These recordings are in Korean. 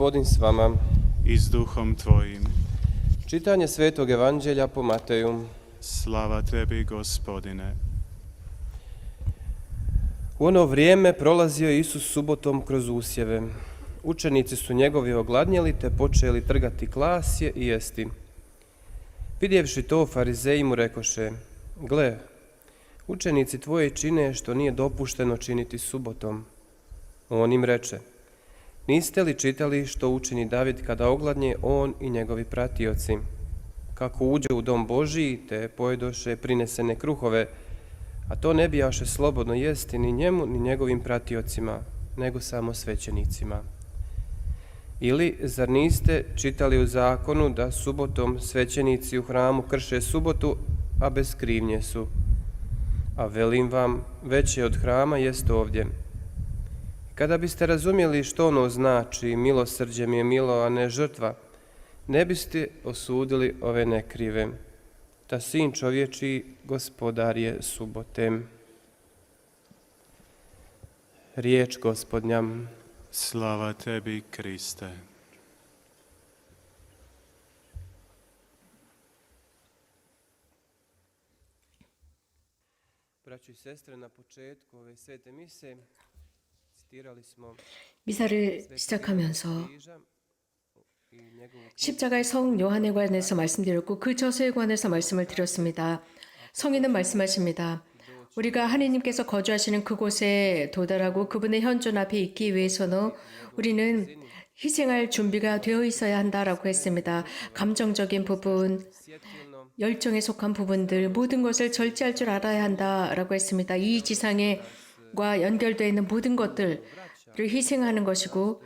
Gospodin s vama. I s duhom tvojim. Čitanje Svetog Evanđelja po Mateju. Slava tebi, Gospodine. U ono vrijeme prolazio je Isus subotom kroz usjeve. Učenici su njegovi ogladnjeli te počeli trgati klasje i jesti. Vidjevši to, farizeji mu rekoše: Gle, učenici tvoji čine što nije dopušteno činiti subotom. On im reče: Niste li čitali što učini David kada ogladnje on i njegovi pratioci? Kako uđe u dom Božiji te pojedoše prinesene kruhove, a to ne bijaše slobodno jesti ni njemu ni njegovim pratiocima, nego samo svećenicima. Ili, zar niste čitali u zakonu da subotom svećenici u hramu krše subotu, a bez krivnje su? A velim vam, veće od hrama jest ovdje. Kada biste razumjeli što ono znači, milosrđe mi je milo, a ne žrtva, ne biste osudili ove nekrive. Ta sin čovječiji gospodar je subote. Riječ Gospodnja. Slava tebi, Kriste. Braćo i sestre, na početku ove svete mise citirali smo 미사를 시작하면서 križa i njegovu 십자가의 성 요한에 관해서 말씀드렸고 그 저서에 관해서 말씀을 드렸습니다. 성인은 말씀하십니다. 우리가 하느님께서 거주하시는 그곳에 도달하고 그분의 현존 앞에 있기 위해서는 우리는 희생할 준비가 되어 있어야 한다라고 했습니다. 감정적인 부분, sjetilno 열정에 속한 부분들 모든 것을 절제할 줄 알아야 한다라고 했습니다. 이 지상에과 연결되어 있는 모든 것들을 희생하는 것이고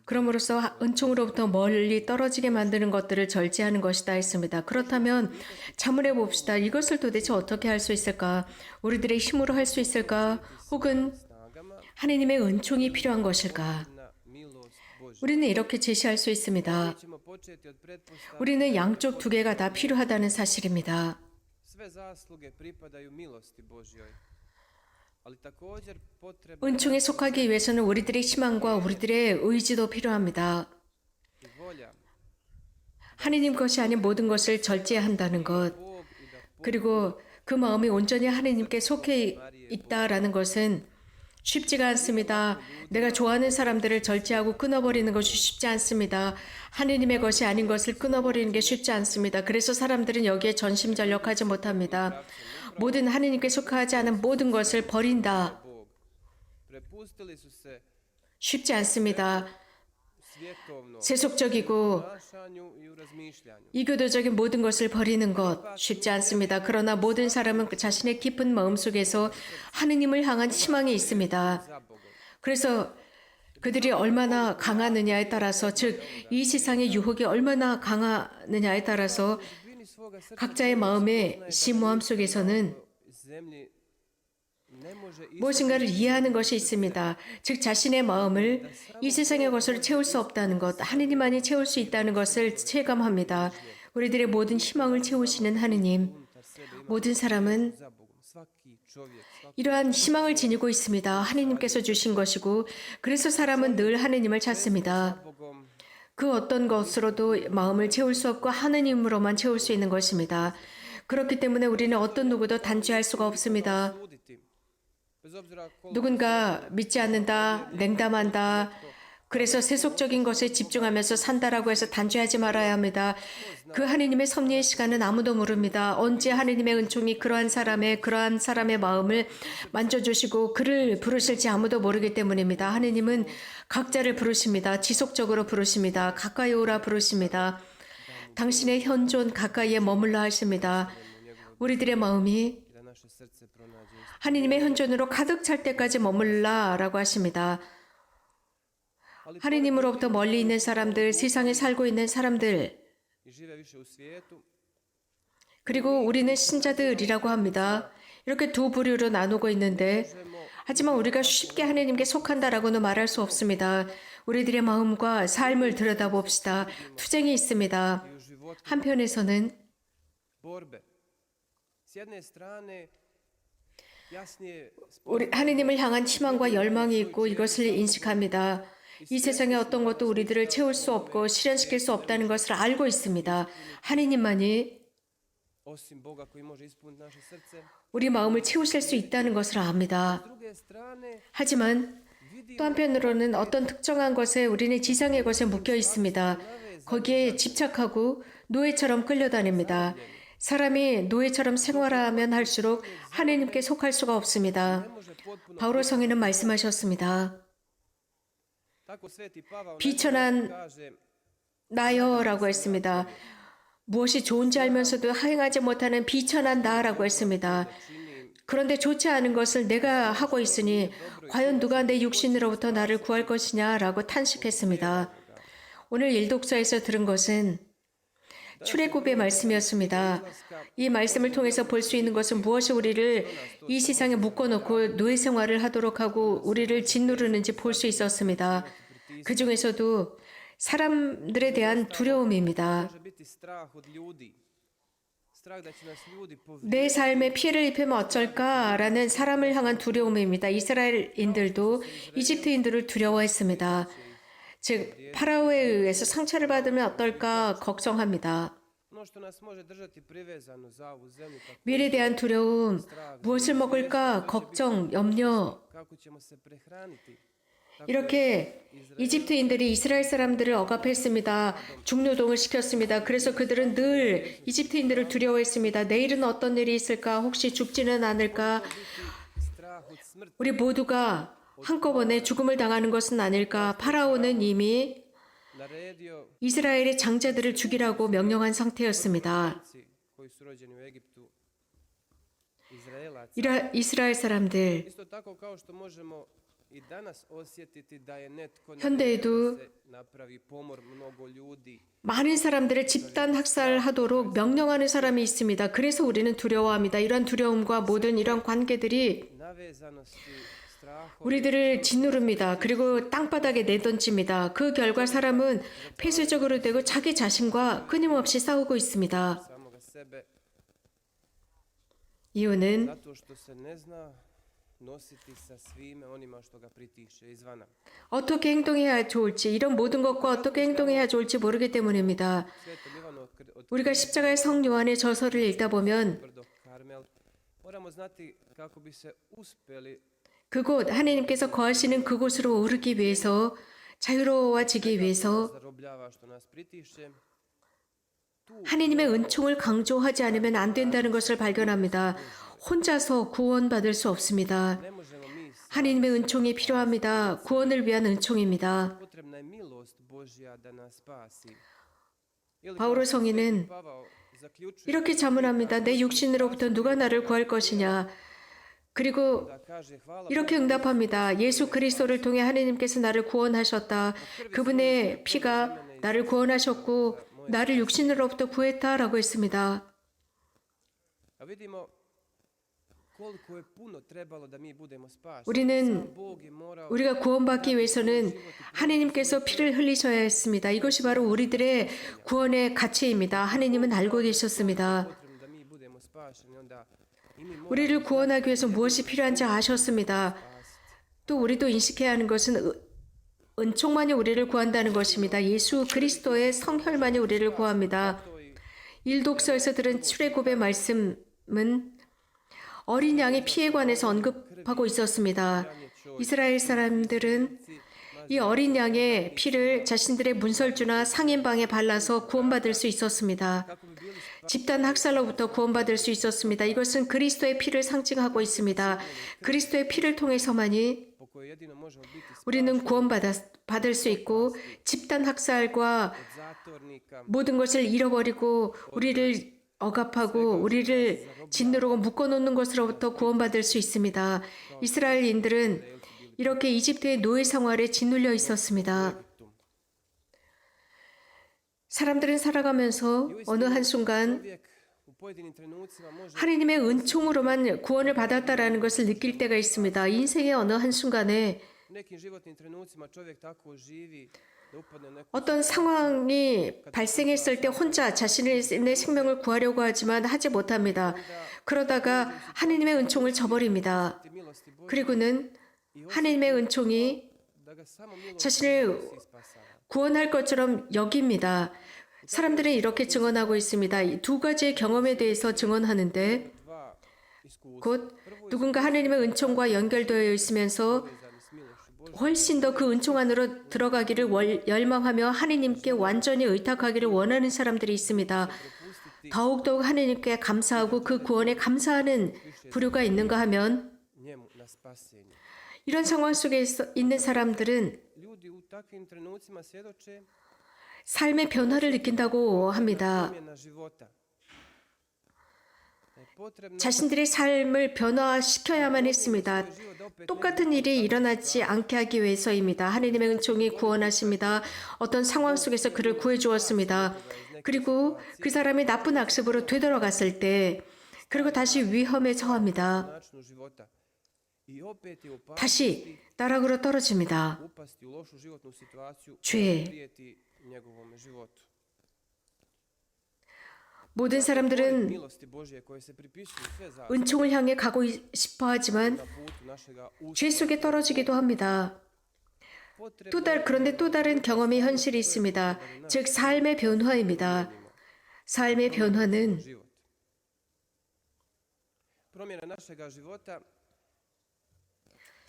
그럼으로써 은총으로부터 멀리 떨어지게 만드는 것들을 절제하는 것이다 했습니다. 그렇다면 자문해 봅시다. 이것을 도대체 어떻게 할 수 있을까? 우리들의 힘으로 할 수 있을까? 혹은 snagama 하느님의 은총이 필요한 것일까? na milost Božja. 우리는 이렇게 제시할 수 있습니다. Ćemo početi od pretpostavke 우리는 양쪽 두 개가 다 필요하다는 사실입니다. sve zasluge pripadaju milosti Božjoj. Ali također potrebno 은총에 속하기 위해서는 우리들의 희망과 우리들의 의지도 필요합니다. i volja 하느님 것이 아닌 모든 것을 절제한다는 것, Bog i da 그리고 그 마음이 온전히 하느님께 속해 있다라는 것은 쉽지가 않습니다. 내가 좋아하는 사람들을 절제하고 끊어버리는 것이 쉽지 않습니다. 하느님의 것이 아닌 것을 끊어버리는 게 쉽지 않습니다. 그래서 사람들은 여기에 전심전력하지 못합니다. 모든 하느님께 속하지 않은 모든 것을 버린다. Bog. Prepustili su se 쉽지 않습니다. svjetovnom 세속적이고 ponašanju i u razmišljanju. 이교도적인 모든 것을 버리는 것 쉽지 않습니다. 그러나 모든 사람은 자신의 깊은 마음속에서 하느님을 향한 희망이 있습니다. Za Bogom. 그래서 그들이 얼마나 강하느냐에 따라서 즉 이 세상의 유혹이 얼마나 강하느냐에 따라서 Dubini svoga srca 각자의 마음의 심오함 속에서는 zemlji ne može 무엇인가를 이해하는 것이 있습니다. 즉 자신의 마음을 이 세상의 것으로 채울 수 없다는 것, 하느님만이 채울 수 있다는 것을 체감합니다. 우리들의 모든 희망을 채우시는 하느님, unutar sebe ima 모든 사람은 za Bogom. Svaki čovjek, svaki 이러한 희망을 지니고 있습니다. 하느님께서 주신 것이고 그래서 사람은 늘 하느님을 찾습니다. Bogom 그 어떤 것으로도 마음을 채울 수 없고 하느님으로만 채울 수 있는 것입니다. 그렇기 때문에 우리는 어떤 누구도 단죄할 수가 없습니다. suditi. Bez obzira koliko 누군가 믿지 않는다, 냉담한다, 그래서 세속적인 것에 집중하면서 산다라고 해서 단죄하지 말아야 합니다. 그 하느님의 섭리의 시간은 아무도 모릅니다. 언제 하느님의 은총이 그러한 사람의 마음을 만져주시고 그를 부르실지 아무도 모르기 때문입니다. 하느님은 각자를 부르십니다. 지속적으로 부르십니다. 가까이 오라 부르십니다. 당신의 현존 가까이에 머물러 하십니다. 우리들의 마음이 da naše srce pronađe 하느님의 현존으로 가득 찰 때까지 머물라라고 하십니다. 하느님으로부터 멀리 있는 사람들, 세상에 살고 있는 사람들, i žive više u svijetu, 그리고 우리는 신자들이라고 합니다. 이렇게 두 부류로 나누고 있는데 하지만 우리가 쉽게 하느님께 속한다라고는 말할 수 없습니다. 우리들의 마음과 삶을 들여다봅시다. 투쟁이 있습니다. i u životu 한편에서는 borbe. S jedne strane jasnije 우리 하느님을 향한 희망과 열망이 있고 이것을 인식합니다. 이 세상에 어떤 것도 우리들을 채울 수 없고 실현시킬 수 없다는 것을 알고 있습니다. 하느님만이 osim Boga koji može ispuniti naše srce. 우리 마음을 채우실 수 있다는 것을 S 압니다. druge strane, 하지만 또 한편으로는 어떤 특정한 것에 우리는 지상의 것에 묶여 있습니다. 거기에 집착하고 노예처럼 끌려다닙니다. 사람이 노예처럼 생활하면 할수록 하느님께 속할 수가 없습니다. ne može potpuno 바오로 성인은 말씀하셨습니다. tako Sveti Pavao 비천한 kaže 나여라고 했습니다. 무엇이 좋은지 알면서도 행하지 못하는 비천한 나라고 했습니다. 그런데 좋지 않은 것을 내가 하고 있으니 과연 누가 내 육신으로부터 나를 구할 것이냐라고 탄식했습니다. 오늘 일독서에서 들은 것은 출애굽의 말씀이었습니다. 이 말씀을 통해서 볼 수 있는 것은 무엇이 우리를 이 세상에 묶어놓고 노예 생활을 하도록 하고 우리를 짓누르는지 볼 수 있었습니다. 그 중에서도 사람들에 대한 두려움입니다. može biti strah od ljudi. Strah da će nas ljudi 내 삶에 피해를 입히면 어쩔까라는 사람을 향한 두려움입니다. 이스라엘인들도 이집트인들을 두려워했습니다. 즉 파라오에 의해서 상처를 받으면 어떨까 걱정합니다. ono što nas može držati privezano za ovu zemlju kako 미래에 대한 두려움, 무엇을 먹을까 걱정, 염려. kako ćemo se prehraniti. 이렇게 이집트인들이 이스라엘 사람들을 억압했습니다. 중노동을 시켰습니다. 그래서 그들은 늘 이집트인들을 두려워했습니다. 내일은 어떤 일이 있을까? 혹시 죽지는 않을까? Strah od smrti. 우리 모두가 한꺼번에 죽음을 당하는 것은 아닐까? 파라오는 이미 Naredio 이스라엘의 장자들을 죽이라고 명령한 상태였습니다. koji su rođeni u Egiptu, Izraelaca. 이스라엘 사람들, Isto tako kao što možemo i danas osjetiti da je netko 현대에도 se napravi pomor mnogo ljudi. 많은 사람들을 집단 학살하도록 명령하는 사람이 있습니다. 그래서 우리는 두려워합니다. 이런 두려움과 모든 이런 관계들이 Navezanosti, strahom, 우리들을 짓누릅니다. 그리고 땅바닥에 내던집니다. 그 결과 사람은 폐쇄적으로 되고 자기 자신과 끊임없이 싸우고 있습니다. samoga sebe, 이유는 zato što se ne zna nositi sa svime onima što ga pritišće izvana. 어떻게 행동해야 좋을지, 이런 모든 것과 어떻게 행동해야 좋을지 모르기 때문입니다. Svetom Ivanu od 우리가 십자가의 성 요한의 저서를 읽다 보면 tvrdo Karmel, moramo znati kako bi se uspjeli 그곳 하나님께서 거하시는 그곳으로 오르기 위해서 자유로워지기 위해서 zarobljava što nas pritišće. 하나님의 은총을 강조하지 않으면 안 된다는 것을 발견합니다. 혼자서 구원받을 수 없습니다. Ne možemo mi, 하나님의 은총이 필요합니다. 구원을 위한 은총입니다. potrebna je milost Božja da nas spasi. Ili 바오로 성인은 Pavao zaključuje 이렇게 자문합니다. 내 육신으로부터 누가 나를 구할 것이냐. 그리고 da kaže hvala 이렇게 응답합니다. 예수 그리스도를 통해 하나님께서 나를 구원하셨다. 그분의 피가 나를 구원하셨고 나를 육신으로부터 구했다라고 했습니다. A vidimo koliko je puno trebalo da mi budemo spašeni. 우리는 Bog je morao 우리가 구원받기 위해서는 하나님께서 피를 흘리셔야 했습니다. 이것이 바로 우리들의 구원의 가치입니다. 하나님은 알고 계셨습니다. potrebno da mi budemo spašeni, onda i mi moramo 우리를 구원하기 위해서 무엇이 필요한지 아셨습니다. 또 우리도 인식해야 하는 것은 은총만이 우리를 구한다는 것입니다. 예수 그리스도의 성혈만이 우리를 구합니다. 일독서에서 들은 출애굽의 말씀은 어린 양의 피에 관해서 언급하고 있었습니다. 이스라엘 사람들은 이 어린 양의 피를 자신들의 문설주나 상인방에 발라서 구원받을 수 있었습니다. 집단 학살로부터 구원받을 수 있었습니다. 이것은 그리스도의 피를 상징하고 있습니다. 그리스도의 피를 통해서만이 po kojoj jedino možemo biti 우리는 구원받을 수 있고 집단 학살과 zatornika, 모든 것을 잃어버리고 우리를 억압하고 우리를 짓누르고 묶어놓는 것으로부터 구원받을 수 있습니다. 이스라엘인들은 이렇게 이집트의 노예 생활에 짓눌려 있었습니다. 사람들은 살아가면서 어느 한순간 čovjek u pojedinim trenucima može 하나님의 은총으로만 구원을 받았다라는 것을 느낄 때가 있습니다. 인생의 어느 한순간에 u nekim životnim trenucima čovjek tako živi da upadne u neku 어떤 상황이 발생했을 때 혼자 자신의 생명을 구하려고 하지만 하지 못합니다. 그러다가 하나님의 은총을 저버립니다. milosti Božje 그리고는 하나님의 은총이 자신을 구원할 것처럼 여깁니다. 사람들은 이렇게 증언하고 있습니다. 이 두 가지의 경험에 대해서 증언하는데 곧 누군가 하느님의 은총과 연결되어 있으면서 훨씬 더 그 은총 안으로 들어가기를 열망하며 하느님께 완전히 의탁하기를 원하는 사람들이 있습니다. 더욱더욱 하느님께 감사하고 그 구원에 감사하는 부류가 있는가 하면 njemu na spasenje. 이런 상황 속에 있는 사람들은 Ljudi u takvim trenucima svjedoče 삶의 변화를 느낀다고 합니다. promjena života. Da je potrebno 자신들의 삶을 변화시켜야만 했습니다. 똑같은 일이 일어나지 않게 하기 위해서입니다. 하느님의 은총이 구원하십니다. 어떤 상황 속에서 그를 구해주었습니다. 그리고 그 사람이 나쁜 악습으로 되돌아갔을 때 그리고 다시 위험에 처합니다. načinu života. I opet je u 다시 나락으로 떨어집니다. upasti u lošu životnu situaciju 죄. prijeti njegovome životu. 모든 사람들은 Milosti Božje koje se pripisuju sve zaslugama 은총을 향해 가고 싶어 하지만 na putu našega 죄 속에 떨어지기도 합니다. 그런데 또 다른 경험의 현실이 있습니다. 즉 삶의 변화입니다. 삶의 변화는 život. Promjena našega života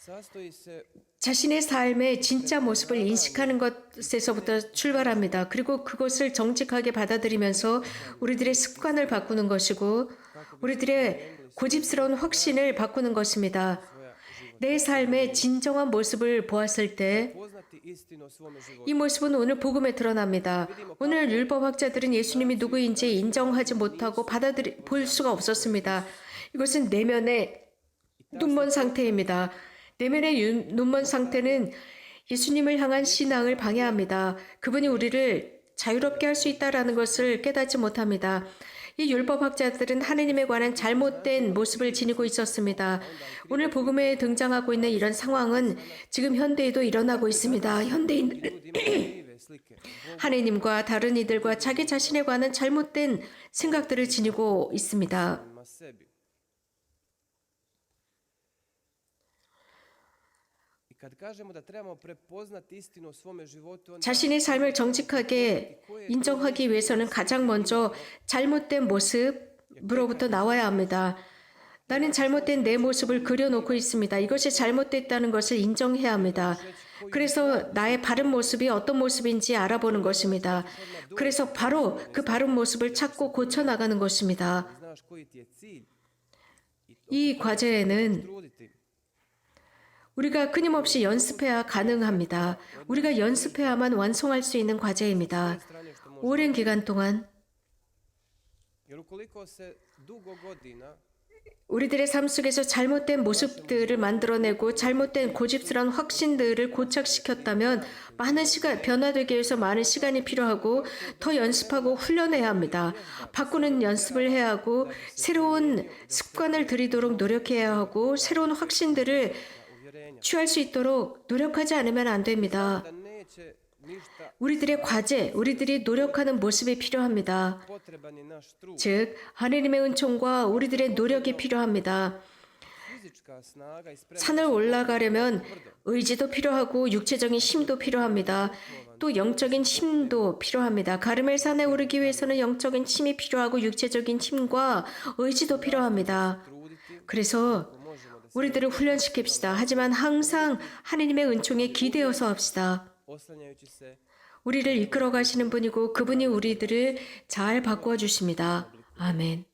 sastoji se 자신의 삶의 진짜 모습을 인식하는 것에서부터 출발합니다. 그리고 그것을 정직하게 받아들이면서 우리들의 습관을 바꾸는 것이고 우리들의 고집스러운 확신을 바꾸는 것입니다. 내 삶의 진정한 모습을 보았을 때 poznati istinu o svome životu. 이 모습은 오늘 복음에 드러납니다. 오늘 율법학자들은 예수님이 누구인지 인정하지 못하고 볼 수가 없었습니다. 이것은 내면의 눈먼 상태입니다. 내면의 눈먼 상태는 예수님을 향한 신앙을 방해합니다. 그분이 우리를 자유롭게 할 수 있다는 것을 깨닫지 못합니다. 이 율법학자들은 하느님에 관한 잘못된 모습을 지니고 있었습니다. 오늘 복음에 등장하고 있는 이런 상황은 지금 현대에도 일어나고 있습니다. 현대인들은 하느님과 다른 이들과 자기 자신에 관한 잘못된 생각들을 지니고 있습니다. prema sebi. I kad kažemo da trebamo prepoznati istinu o svome životu, onda 자신의 삶을 정직하게 인정하기 위해서는 가장 먼저 잘못된 모습으로부터 나와야 합니다. 나는 잘못된 내 모습을 그려놓고 있습니다. 이것이 잘못됐다는 것을 인정해야 합니다. 그래서 나의 바른 모습이 어떤 모습인지 알아보는 것입니다. 그래서 바로 그 바른 모습을 찾고 고쳐나가는 것입니다. znaš koji ti je cilj 이 과제에는 truditi. 우리가 끊임없이 연습해야 가능합니다. 우리가 연습해야만 완성할 수 있는 과제입니다. 오랜 기간 동안 Jer ukoliko se dugo godina 우리들의 삶 속에서 잘못된 모습들을 만들어내고 잘못된 고집스러운 확신들을 고착시켰다면 변화되기 위해서 많은 시간이 필요하고 더 연습하고 훈련해야 합니다. 바꾸는 연습을 해야 하고 새로운 습관을 들이도록 노력해야 하고 새로운 확신들을 취할 수 있도록 노력하지 않으면 안 됩니다. da neće ništa, 우리들의 과제, 우리들이 노력하는 모습이 필요합니다. potreban je naš trud, 즉 하느님의 은총과 우리들의 노력이 필요합니다. fizička snaga i spremnost. 산을 올라가려면 의지도 필요하고 육체적인 힘도 필요합니다. 또 영적인 힘도 필요합니다. 가르멜산에 오르기 위해서는 영적인 힘이 필요하고 육체적인 힘과 의지도 필요합니다. 그래서 우리들을 훈련시킵시다. 하지만 항상 하느님의 은총에 기대어서 합시다. oslanjajući se 우리를 이끌어 가시는 분이고 그분이 우리들을 잘 바꾸어 주십니다. 아멘.